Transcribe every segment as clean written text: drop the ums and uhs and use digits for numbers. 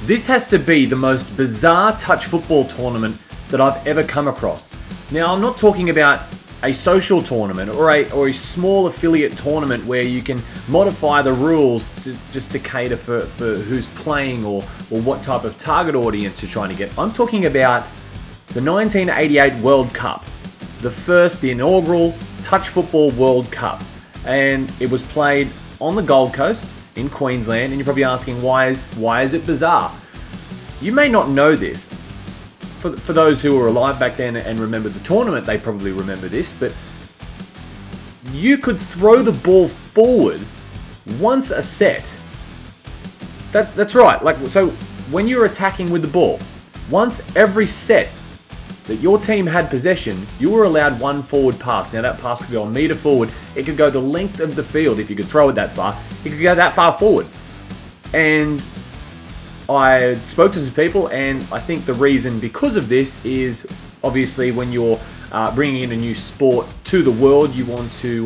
This has to be the most bizarre touch football tournament that I've ever come across. Now, I'm not talking about a social tournament or a small affiliate tournament where you can modify the rules just to cater for who's playing or what type of target audience you're trying to get. I'm talking about the 1988 World Cup, the inaugural touch football World Cup. And it was played on the Gold Coast in Queensland, and you're probably asking, why is it bizarre? You may not know this. For those who were alive back then and remember the tournament, they probably remember this, but you could throw the ball forward once a set. That's right. So when you're attacking with the ball, once every set that your team had possession, you were allowed one forward pass. Now that pass could go a meter forward. It could go the length of the field if you could throw it that far. It could go that far forward. And I spoke to some people, and I think the reason because of this is obviously when you're bringing in a new sport to the world, you want to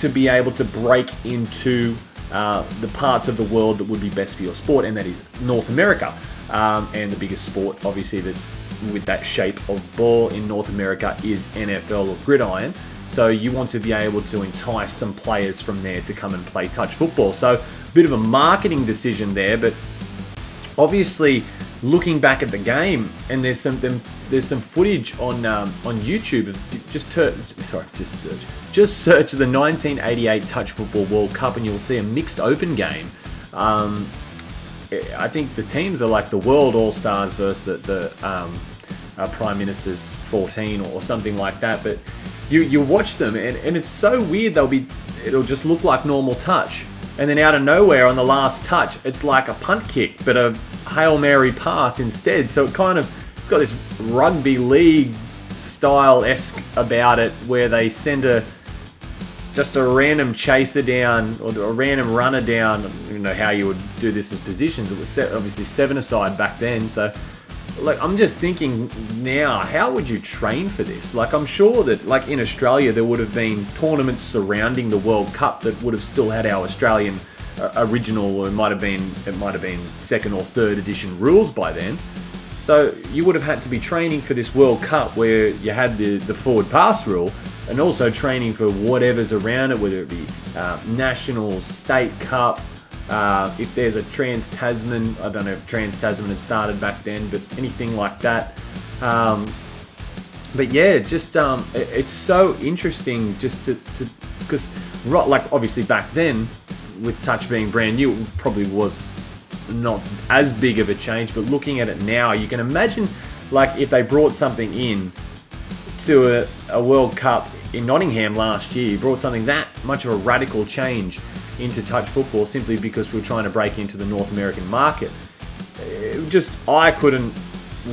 be able to break into the parts of the world that would be best for your sport, and that is North America. And the biggest sport, obviously, that's with that shape of ball in North America is NFL or gridiron. So you want to be able to entice some players from there to come and play touch football. So a bit of a marketing decision there, but obviously looking back at the game, and there's some footage on YouTube. Just search the 1988 Touch Football World Cup, and you'll see a mixed open game. I think the teams are like the World All-Stars versus the Prime Minister's 14 or something like that. But you watch them, and it's so weird. It'll just look like normal touch, and then out of nowhere on the last touch, it's like a punt kick, but a Hail Mary pass instead. So it's got this rugby league style-esque about it, where they send just a random chaser down or a random runner down. I don't know how you would do this as positions. It was obviously 7-a-side back then. So, I'm just thinking now, how would you train for this? I'm sure that, in Australia, there would have been tournaments surrounding the World Cup that would have still had our Australian original, or it might have been second or third edition rules by then. So you would have had to be training for this World Cup where you had the forward pass rule, and also training for whatever's around it, whether it be National, State Cup, if there's a Trans-Tasman. I don't know if Trans-Tasman had started back then, but anything like that. But yeah, just it's so interesting just to because obviously back then, with touch being brand new, it probably was not as big of a change, but looking at it now, you can imagine if they brought something in to a World Cup in Nottingham last year, brought something that much of a radical change into touch football simply because we're trying to break into the North American market. I couldn't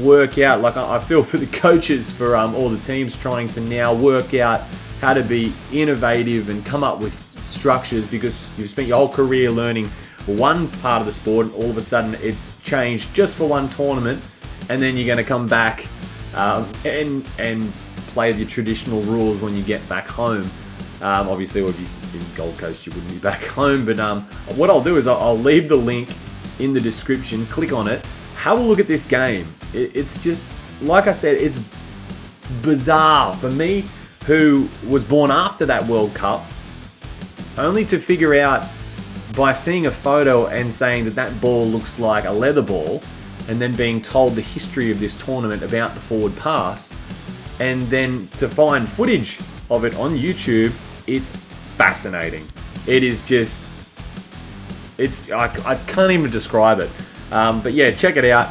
work out. I feel for the coaches for all the teams trying to now work out how to be innovative and come up with structures, because you've spent your whole career learning one part of the sport, and all of a sudden it's changed just for one tournament, and then you're going to come back and play the traditional rules when you get back home. Obviously, if you're in Gold Coast, you wouldn't be back home, but what I'll do is I'll leave the link in the description. Click on it, have a look at this game. It's just, like I said, it's bizarre for me, who was born after that World Cup, only to figure out by seeing a photo and saying that ball looks like a leather ball, and then being told the history of this tournament about the forward pass, and then to find footage of it on YouTube. It's fascinating. It is just, I can't even describe it. But yeah, check it out.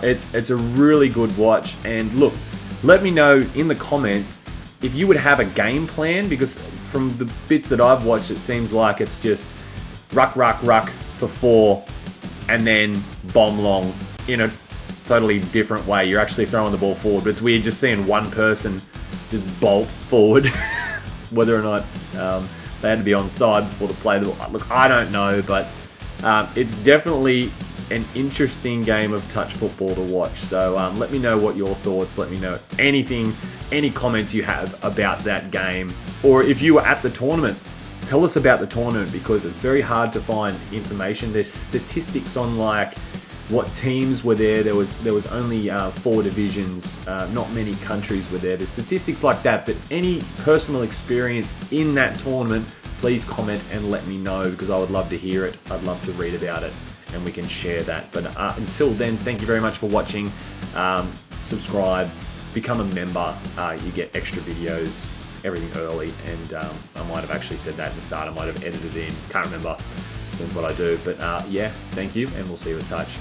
It's a really good watch. And look, let me know in the comments if you would have a game plan, because from the bits that I've watched, it seems like it's just ruck for 4, and then bomb long in a totally different way. You're actually throwing the ball forward, but it's weird just seeing one person just bolt forward, whether or not they had to be on side before the play. Look, I don't know, but it's definitely an interesting game of touch football to watch. So let me know what your thoughts. Let me know any comments you have about that game, or if you were at the tournament tell us about the tournament, because it's very hard to find information. There's statistics on like what teams were there. There was only 4 divisions. Not many countries were there. There's statistics like that. But any personal experience in that tournament, please comment and let me know, because I would love to hear it. I'd love to read about it, and we can share that. But until then, thank you very much for watching. Subscribe, become a member. You get extra videos, everything early, and I might have actually said that at the start. I might have edited it in. Can't remember what I do. But yeah, thank you, and we'll see you at Touch.